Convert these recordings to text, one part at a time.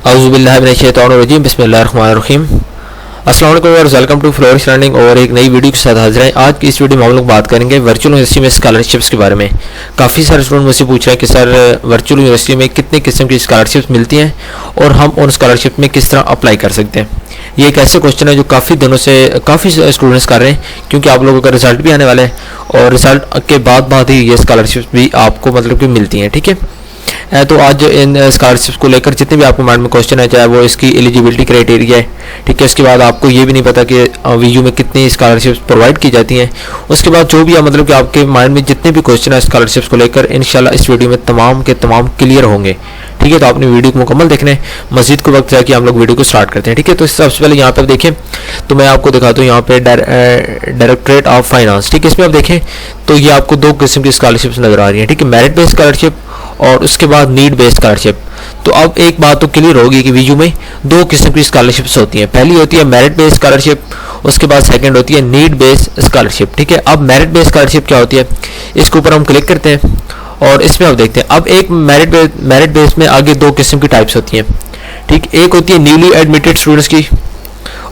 औज़ुबिल्लाहिमिनश्शैतानिर्रजीम बिस्मिल्लाहिर्रहमानिर्रहीम। अस्सलाम वालेकुम और वेलकम टू फ्लोरिश लर्निंग और एक नई वीडियो के साथ हाजिर हैं। आज की इस वीडियो में हम लोग बात करेंगे वर्चुअल यूनिवर्सिटी में स्कॉलरशिप्स के बारे में। काफ़ी सारे स्टूडेंट मुझसे पूछ रहे हैं कि सर वर्चुअल यूनिवर्सिटी में कितने किस्म की स्कॉलरशिप्स मिलती हैं और हम उन स्कॉलरशिप में किस तरह अप्लाई कर सकते हैं। ये एक ऐसे क्वेश्चन है जो काफ़ी दिनों से काफ़ी स्टूडेंट्स कर रहे हैं, क्योंकि आप लोगों का रिजल्ट भी आने वाला है और रिजल्ट के बाद ही ये स्कॉलरशिप्स भी आपको मतलब कि मिलती हैं। ठीक है, तो आज इन स्कॉलरशिप्स को लेकर जितने भी आपके माइंड में क्वेश्चन है, चाहे वो इसकी एलिजिबिलिटी क्राइटेरिया है, ठीक है, उसके बाद आपको ये भी नहीं पता कि वीयू में कितनी स्कॉलरशिप्स प्रोवाइड की जाती हैं, उसके बाद जो भी है मतलब कि आपके माइंड में जितने भी क्वेश्चन है स्कॉलरशिप्स को लेकर इंशाल्लाह इस वीडियो में तमाम के तमाम क्लियर होंगे। ठीक है, तो आपने वीडियो को मुकम्मल देखने मस्जिद को वक्त है कि हम लोग वीडियो को स्टार्ट करते हैं। ठीक है, तो सबसे पहले यहाँ पर देखें तो मैं आपको दिखाता हूँ यहाँ पे डायरेक्टरेट ऑफ फाइनेंस। ठीक है, इसमें आप देखें तो ये आपको दो किस्म की स्कॉलरशिप्स नजर आ रही है। ठीक है, मेरिट बेस्ड स्कॉलरशिप और उसके बाद नीड बेस्ड स्कॉलरशिप। तो अब एक बात तो क्लियर होगी कि वीयू में दो किस्म की स्कॉलरशिप्स होती हैं। पहली होती है मेरिट बेस्ड स्कॉलरशिप, उसके बाद सेकंड होती है नीड बेस्ड स्कॉलरशिप। ठीक है, अब मेरिट बेस्ड स्कॉलरशिप क्या होती है, इसके ऊपर हम क्लिक करते हैं और इसमें आप देखते हैं अब एक मेरिट बेस्ड में आगे दो किस्म की टाइप्स होती हैं। ठीक, एक होती है न्यूली एडमिटेड स्टूडेंट्स की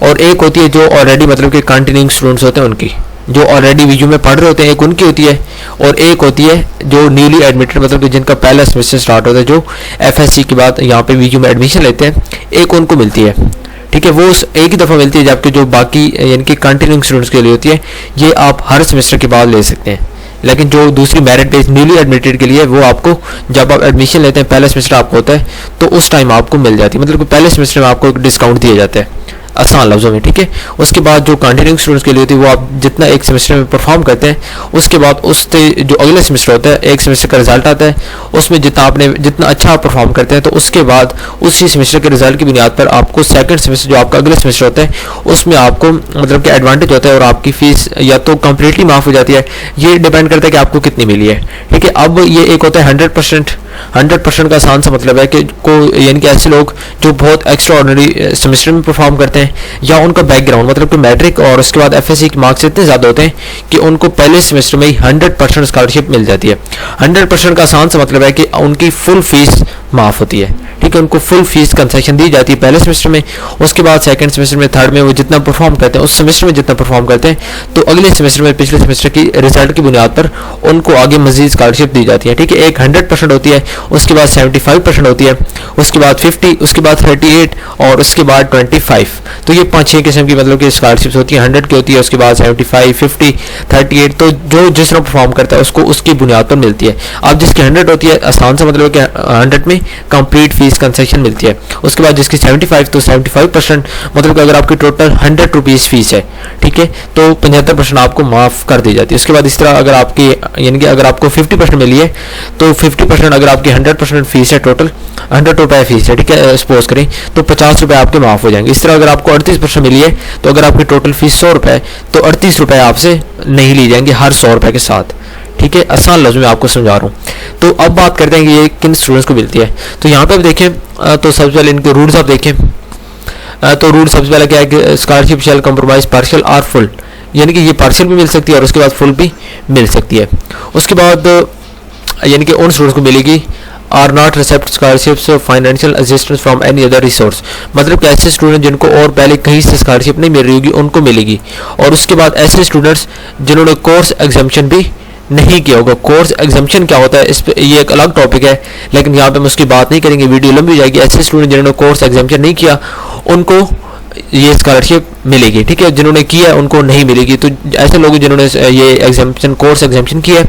और एक होती है जो ऑलरेडी मतलब कि कंटिन्यूइंग स्टूडेंट्स होते हैं उनकी, जो ऑलरेडी वीयू में पढ़ रहे होते हैं, एक उनकी होती है और एक होती है जो न्यूली एडमिटेड मतलब कि जिनका पहला सेमेस्टर स्टार्ट होता है, जो एफएससी के बाद यहाँ पे वीयू में एडमिशन लेते हैं, एक उनको मिलती है। ठीक है, वो एक ही दफ़ा मिलती है, जबकि जो बाकी यानी कि कंटिन्यूइंग स्टूडेंट्स के लिए होती है ये आप हर सेमेस्टर के बाद ले सकते हैं। लेकिन जो दूसरी मेरिट बेस्ड न्यूली एडमिटेड के लिए वो आपको जब आप एडमिशन लेते हैं, पहला सेमेस्टर आपको होता है तो उस टाइम आपको मिल जाती है, मतलब कि पहले सेमेस्टर में आपको एक डिस्काउंट दिया जाता है आसान लफ्ज़ों में। ठीक है, उसके बाद जो कंटिन्यूइंग स्टूडेंट्स के लिए होती है वो आप जितना एक सेमेस्टर में परफॉर्म करते हैं, उसके बाद उससे जो अगले सेमेस्टर होता है, एक सेमेस्टर का रिजल्ट आता है, उसमें जितना अच्छा आप परफॉर्म करते हैं तो उसके बाद उसी सेमेस्टर के रिजल्ट की बुनियाद पर आपको सेकंड सेमेस्टर जो आपका अगले सेमेस्टर होता है उसमें आपको मतलब कि एडवांटेज होता है और आपकी फीस या तो कम्प्लीटली माफ़ हो जाती है, ये डिपेंड करता है कि आपको कितनी मिली है। ठीक है, अब ये एक होता है 100% का आसान सा मतलब है कि यानी कि ऐसे लोग जो बहुत एक्स्ट्रा ऑर्डिनरी सेमेस्टर में परफॉर्म करते हैं या उनका बैकग्राउंड मतलब कि मैट्रिक और उसके बाद एफएससी के मार्क्स इतने ज़्यादा होते हैं कि उनको पहले सेमेस्टर में ही 100% स्कॉलरशिप मिल जाती है। 100% का आसान सा मतलब है कि उनकी फुल फीस माफ़ होती है। ठीक है, उनको फुल फीस कंसेशन दी जाती है पहले सेमेस्टर में, उसके बाद सेकंड सेमेस्टर में, थर्ड में वो जितना परफॉर्म करते हैं उस सेमेस्टर में जितना परफॉर्म करते हैं तो अगले सेमेस्टर में पिछले सेमेस्टर की रिजल्ट की बुनियाद पर उनको आगे मजीद स्कॉलरशिप दी जाती है। ठीक है, एक 100% होती है, उसके बाद 75% होती है, उसके बाद 50, उसके बाद 38 और उसके बाद 25। तो ये 5-6 किस्म की मतलब कि स्कॉलरशिप्स होती है। 100 की होती है, उसके बाद 75, 50, 38, तो जो जिस तरह परफॉर्म करता है उसको उसकी बुनियाद पर मिलती है। अब जिसकी 100 होती है आसान सा मतलब कि 100 में कंप्लीट फीस कंसेशन मिलती है। उसके बाद जिसकी 75 तो 75% मतलब कि अगर आपकी टोटल 100 रुपीज़ फीस है, ठीक है, तो 75% आपको माफ़ कर दी जाती है। उसके बाद इस तरह अगर आपकी यानी कि अगर आपको 50% मिली है तो 50% अगर आपकी 100% फीस है, टोटल 100 रुपये फीस है, ठीक है, सपोज करें, तो 50 रुपये आपके माफ़ हो जाएंगे। इस तरह अगर आपको 38% मिली है तो अगर आपकी टोटल फीस 100 रुपये है तो 38 रुपये आपसे नहीं ली जाएंगे हर 100 रुपये के साथ। ठीक है, आसान लफ्ज़ में आपको समझा रहा हूँ। तो अब बात करते हैं कि ये किन स्टूडेंट्स को मिलती है। तो यहाँ पे आप देखें तो सबसे पहले इनके रूल्स आप देखें तो रूल सबसे पहले क्या है कि स्कॉलरशिप शैल कंप्रोमाइज पार्शियल और फुल, यानी कि ये पार्शियल भी मिल सकती है और उसके बाद फुल भी मिल सकती है। उसके बाद यानी कि उन स्टूडेंट्स को मिलेगी are not recipient scholarships financial assistance from any other resource, मतलब कि ऐसे स्टूडेंट जिनको और पहले कहीं से स्कॉलरशिप नहीं मिल रही होगी उनको मिलेगी। और उसके बाद ऐसे स्टूडेंट्स जिन्होंने कोर्स एग्जाम्पशन भी नहीं किया होगा। कोर्स एग्जाम्पशन क्या होता है, इस पे ये एक अलग टॉपिक है, लेकिन यहाँ पे हम उसकी बात नहीं करेंगे, वीडियो लंबी हो जाएगी। ऐसे स्टूडेंट जिन्होंने कोर्स एग्जाम्पशन नहीं किया उनको ये स्कॉलरशिप मिलेगी। ठीक है, जिन्होंने किया उनको नहीं मिलेगी। तो ऐसे लोग जिन्होंने ये एग्जाम्पशन कोर्स एग्जाम्पशन किया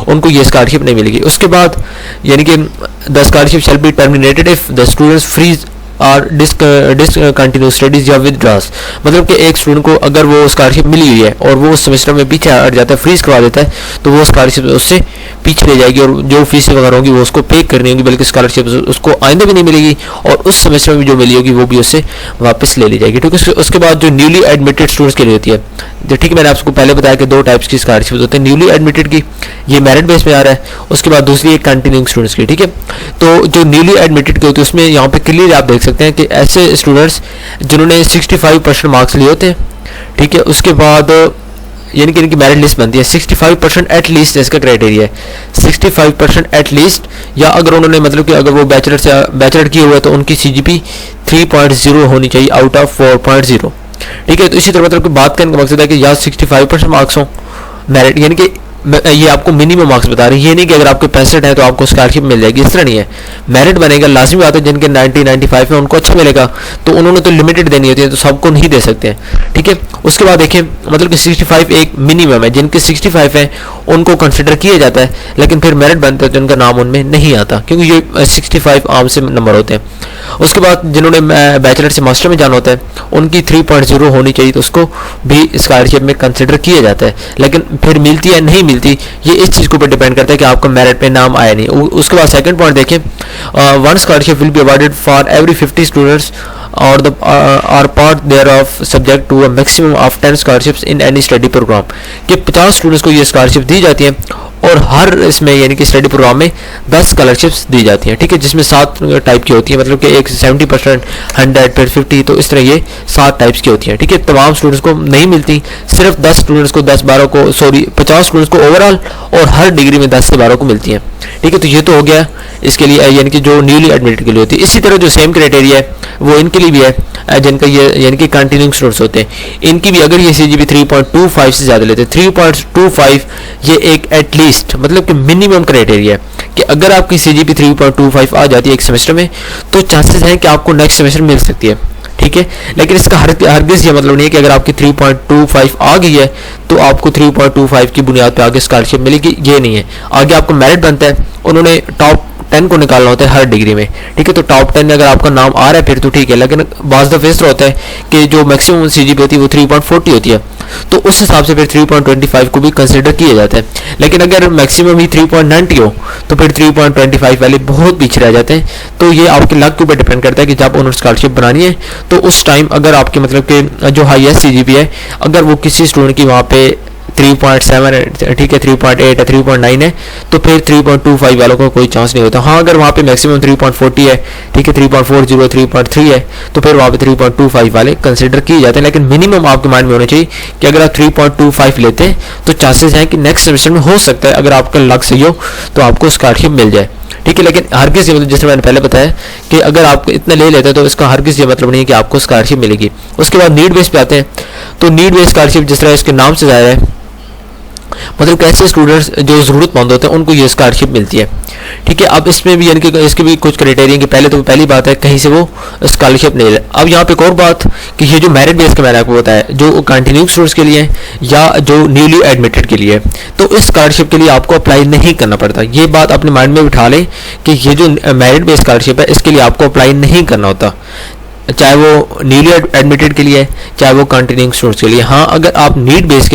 उनको ये स्कॉलरशिप नहीं मिलेगी। उसके बाद यानी कि the scholarship shall be terminated if the students freeze और डिसकंटिन्यू स्टडीज या विदड्रॉस, मतलब कि एक स्टूडेंट को अगर वो स्कॉलरशिप मिली हुई है और वो उस सेमेस्टर में पीछे हट जाता है, फ्रीज करवा देता है, तो वो स्कॉलरशिप उससे पीछे ले जाएगी और जो फीस वगैरह होगी वो उसको पे करनी होगी, बल्कि स्कॉलरशिप उसको आइंदा भी नहीं मिलेगी और उस सेमेस्टर में जो मिली होगी वो भी उससे वापस ले ली जाएगी। ठीक है, उसके बाद जो न्यूली एडमिटेड स्टूडेंट्स के लिए होती है, तो ठीक है, मैंने आपको पहले बताया कि दो टाइप्स की स्कॉलरशिप होते हैं। न्यूली एडमिटेड की ये मेरिट बेस में आ रहा है, उसके बाद दूसरी एक कंटिन्यूइंग स्टूडेंट्स की। ठीक है, तो जो न्यूली एडमिटेड की होती है उसमें यहाँ पे क्लियर आप देख सकते हैं कि ऐसे स्टूडेंट्स जिन्होंने 65% मार्क्स लिए होते हैं, ठीक है, उसके बाद यानी कि इनकी मेरिट लिस्ट बनती है 65% एट लीस्ट इसका क्राइटेरिया है, 65% एट लीस्ट, या अगर उन्होंने मतलब कि अगर वो बैचलर किए हुए तो उनकी CGP 3.0 होनी चाहिए आउट ऑफ 4.0। ठीक है, तो इसी तरह मतलब कि बात करने का मकसद है कि या 65% मार्क्स हो मेरिट, यानी कि ये आपको मिनिमम मार्क्स बता रहे हैं, ये नहीं कि अगर आपके 65 है तो आपको स्कॉलरशिप मिल जाएगी, इस तरह नहीं है। मेरिट बनेगा, लाजमी बात है जिनके 90-95 है उनको अच्छा मिलेगा, तो उन्होंने तो लिमिटेड देनी होती है, तो सबको नहीं दे सकते हैं। ठीक है, उसके बाद देखिए मतलब कि 65 एक मिनिमम है, जिनके 65 है उनको कंसिडर किया जाता है, लेकिन फिर मेरिट बनता है तो उनका नाम उनमें नहीं आता, क्योंकि ये 65 आम से नंबर होते हैं। उसके बाद जिन्होंने बैचलर से मास्टर में जाना होता है उनकी 3.0 होनी चाहिए, तो उसको भी स्कॉलरशिप में कंसिडर किया जाता है, लेकिन फिर मिलती है नहीं मिलती ये इस चीज़ के ऊपर डिपेंड करता है कि आपका मेरिट पे नाम आया नहीं। उसके बाद सेकंड पॉइंट देखें, one scholarship will be awarded for every 50 students और the are part there of subject to a maximum of 10 scholarships in any study programme, कि 50 स्टूडेंट्स को ये स्कॉलरशिप दी जाती है और हर इसमें यानी कि स्टडी प्रोग्राम में 10 स्कॉलरशिप्स दी जाती हैं। ठीक है, जिसमें 7 टाइप की होती है, मतलब कि एक 70%, 100, फिर 50, तो इस तरह ये 7 टाइप्स की होती हैं। ठीक है, तमाम स्टूडेंट्स को नहीं मिलती, सिर्फ 10 स्टूडेंट्स को 10-12 को 50 स्टूडेंट्स को ओवरऑल और हर डिग्री में 10 से 12 को मिलती हैं। ठीक है, तो ये तो हो गया इसके लिए, यानी कि जो न्यूली एडमिटेड के लिए होती है। इसी तरह जो सेम क्राइटेरिया है वो इनके लिए भी है, जिनका ये यानी कि कंटिन्यूइंग स्टूडेंट्स होते हैं, इनकी भी अगर ये CGP 3.25 से ज़्यादा लेते हैं, 3.25 ये एक एटलीस्ट मतलब कि मिनिमम क्राइटेरिया है कि अगर आपकी CGP 3.25 आ जाती है एक सेमेस्टर में तो चांसेस हैं कि आपको नेक्स्ट सेमेस्टर मिल सकती है। ठीक है, लेकिन इसका हरगिज़ ये मतलब नहीं है कि अगर आपकी 3.25 आ गई है तो आपको 3.25 की बुनियाद पे आगे स्कॉलरशिप मिलेगी, ये नहीं है। आगे आपको मेरिट बनता है, उन्होंने टॉप 10 को निकालना होता है हर डिग्री में। ठीक है, तो टॉप 10 में अगर आपका नाम आ रहा है फिर तो ठीक है, लेकिन बाज़ दफ़ा ऐसा होता है कि जो मैक्सिमम CGP होती है वो 3.40 होती है, तो उस हिसाब से फिर 3.25 को भी कंसिडर किया जाता है। लेकिन अगर मैक्सिमम ही 3.90 हो तो फिर 3.25 वाले बहुत पीछे रह जाते हैं। तो ये आपके लक के ऊपर डिपेंड करता है कि जब उन्होंने स्कॉलरशिप बनानी है तो उस टाइम अगर आपके मतलब कि जो हाईएस्ट CGP है अगर वो किसी स्टूडेंट की वहाँ पे 3.7 है, ठीक है, 3.8 है, 3.9 है, तो फिर 3.25 वालों को कोई चांस नहीं होता। हाँ, अगर वहाँ पे मैक्सिमम 3.40 है, ठीक है, 3.40, 3.3 है, तो फिर वहाँ पे 3.25 वाले कंसिडर किए जाते हैं। लेकिन मिनिमम आपके माइंड में होना चाहिए कि अगर आप 3.25 लेते हैं तो चांसेस हैं कि नेक्स्ट सेमेस्टर में हो सकता है अगर आपका लक सही हो तो आपको स्कॉलरशिप मिल जाए। ठीक है, लेकिन हर किसी मतलब जैसे मैंने पहले बताया कि अगर आप इतना ले लेते हैं तो इसका हर किसी मतलब नहीं है कि आपको स्कॉलरशिप मिलेगी। उसके बाद नीड बेस पे आते हैं, तो नीड बेस स्कॉलरशिप जिस तरह इसके नाम से ज़ाहिर है मतलब कैसे स्टूडेंट्स जो ज़रूरतमंद होते हैं उनको ये स्कॉलरशिप मिलती है। ठीक है, अब इसमें भी यानी कि इसके भी कुछ क्राइटेरिया कि पहले तो पहली बात है कहीं से वो स्कॉलरशिप नहीं ले। अब यहाँ पे एक और बात कि ये जो मेरिट बेस का मैंने आपको बताया जो कंटिन्यूइंग स्टूडेंट्स के लिए या जो न्यूली एडमिटेड के लिए, तो इस स्कॉलरशिप के लिए आपको अप्लाई नहीं करना पड़ता। ये बात अपने माइंड में बिठा लें कि ये जो मेरिट बेस स्कॉलरशिप है इसके लिए आपको अप्लाई नहीं करना होता, चाहे वो न्यूली एडमिटेड के लिए चाहे वो कंटिन्यूइंग स्टूडेंट्स के लिए। हाँ, अगर आप नीड बेस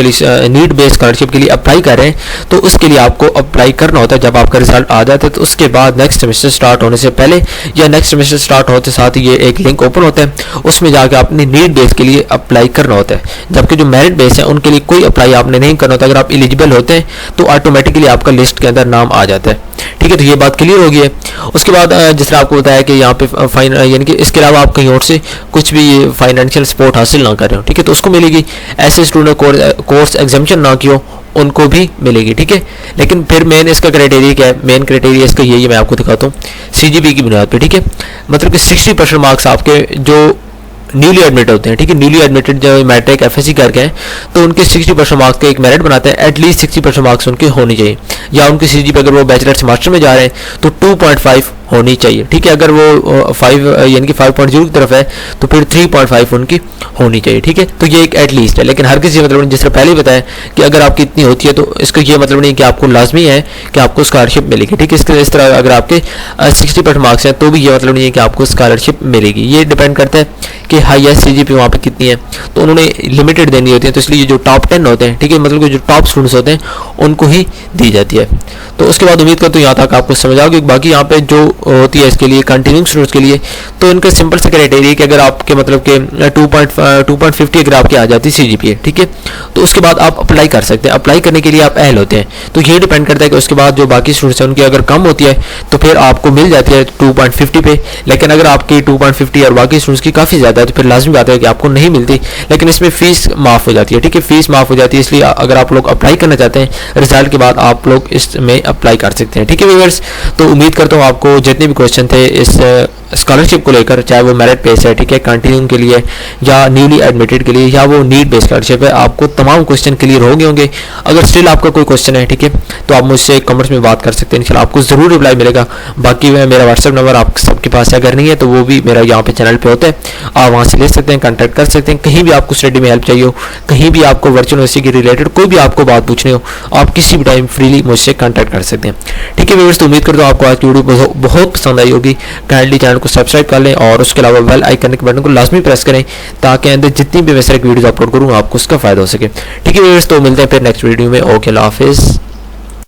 स्कॉलरशिप के लिए अप्लाई कर रहे हैं तो उसके लिए आपको अप्लाई करना होता है जब आपका रिजल्ट आ जाता है, तो उसके बाद नेक्स्ट सेमेस्टर स्टार्ट होने से पहले या नेक्स्ट सेमेस्टर स्टार्ट होते साथ ही ये एक लिंक ओपन होता है, उसमें जाकर आपने नीड बेस के लिए अप्लाई करना होता है। जबकि जो मेरिट बेस है उनके लिए कोई अप्लाई आपने नहीं करना होता। अगर आप एलिजिबल होते हैं तो ऑटोमेटिकली आपका लिस्ट के अंदर नाम आ जाता है। ठीक है, तो ये बात क्लियर हो गई है। उसके बाद जिस तरह आपको बताया कि यहाँ पे फाइन यानी कि इसके अलावा आप कहीं और से कुछ भी फाइनेंशियल सपोर्ट हासिल ना कर रहे हो, ठीक है, तो उसको मिलेगी। ऐसे स्टूडेंट कोर्स एग्जामिशन ना किया उनको भी मिलेगी। ठीक है, लेकिन फिर मेन इसका क्राइटेरिया क्या है? मेन क्राइटेरिया इसका यही मैं आपको दिखाता हूँ CGP की बुनियाद पे। ठीक है, मतलब कि 60% मार्क्स आपके जो न्यूली एडमिट होते हैं, ठीक है, न्यूली एडमिटेड जो मैट्रिक FSC करके हैं तो उनके 60% मार्क्स का एक मेरिट बनाते हैं, एटलीस्ट 60% मार्क्स उनके होनी चाहिए। या उनकी CGP अगर वो बैचलर से मास्टर में जा रहे हैं तो 2.5 होनी चाहिए। ठीक है, अगर वो 5 यानी कि 5.0 की तरफ है तो फिर 3.5 उनकी होनी चाहिए। ठीक है, तो ये एक एटलीस्ट है, लेकिन हर किसी मतलब जिस तरह पहले ही बताया कि अगर आपकी इतनी होती है तो इसका ये मतलब नहीं कि आपको लाजमी है कि आपको स्कॉलरशिप मिलेगी। ठीक है, इस तरह अगर आपके 60% मार्क्स हैं तो भी ये मतलब नहीं है कि आपको स्कॉलरशिप मिलेगी। ये डिपेंड करता है कि हाईएस्ट CGP वहाँ पे कितनी है, तो उन्होंने लिमिटेड देनी होती है, तो इसलिए जो टॉप 10 होते हैं, ठीक है, मतलब कि जो टॉप स्टूडेंट्स होते हैं उनको ही दी जाती है। तो उसके बाद उम्मीद करता हूँ यहाँ तक आपको समझ आओगे। बाकी यहाँ पे जो होती है इसके लिए कंटिन्यूइंग स्टूडेंट्स के लिए तो इनका सिंपल से क्राइटेरिया कि अगर आपके मतलब के 2.50 अगर आपकी आ जाती है CGPA, ठीक है, तो उसके बाद आप अप्लाई कर सकते हैं। अप्लाई करने के लिए आप अहल होते हैं, तो ये डिपेंड करता है कि उसके बाद जो बाकी स्टूडेंट्स हैं उनकी अगर कम होती है तो फिर आपको मिल जाती है 2.50 पे। लेकिन अगर आपकी 2.50 और बाकी स्टूडेंट्स की काफ़ी ज़्यादा ज़्यादा है तो फिर लाजमी बात है कि आपको नहीं मिलती, लेकिन इसमें फ़ीस माफ़ हो जाती है। ठीक है, फ़ीस माफ़ हो जाती है, इसलिए अगर आप लोग अप्लाई करना चाहते हैं रिजल्ट के बाद आप लोग इसमें अप्लाई कर सकते हैं। ठीक है व्यूअर्स, तो उम्मीद करता हूँ आपको जितने भी क्वेश्चन थे इस स्कॉलरशिप को लेकर, चाहे वो मेरिट बेस है, ठीक है, कंटिन्यूइंग के लिए या न्यूली एडमिटेड के लिए या वो नीड बेस्ड स्कॉलरशिप है, आपको तमाम क्वेश्चन क्लियर हो गए होंगे। अगर स्टिल आपका कोई क्वेश्चन है, ठीक है, तो आप मुझसे कमेंट्स में बात कर सकते हैं, इंशाल्लाह आपको ज़रूर रिप्लाई मिलेगा। बाकी मेरा व्हाट्सएप नंबर आप सबके पास है, अगर नहीं है तो वो भी मेरा यहाँ पे चैनल पे होता है, आप वहाँ से ले सकते हैं, कॉन्टैक्ट कर सकते हैं। कहीं भी आपको स्टडी में हेल्प चाहिए हो, कहीं भी आपको वर्चुअल यूनिवर्सिटी के रिलेटेड कोई भी आपको बात पूछनी हो, आप किसी भी टाइम फ्रीली मुझसे कॉन्टैक्ट कर सकते हैं। ठीक है व्यूअर्स, तो उम्मीद करता हूँ आपको आज की वीडियो बहुत पसंद आई होगी। काइंडली चैनल को सब्सक्राइब कर लें और उसके अलावा बेल आइकन के बटन को लाजमी प्रेस करें ताकि अंदर जितनी भी मैं वीडियोस अपलोड करूँ आपको उसका फायदा हो सके। ठीक है व्यूअर्स, तो मिलते हैं फिर नेक्स्ट वीडियो में। ओके, अल्लाह हाफिज़।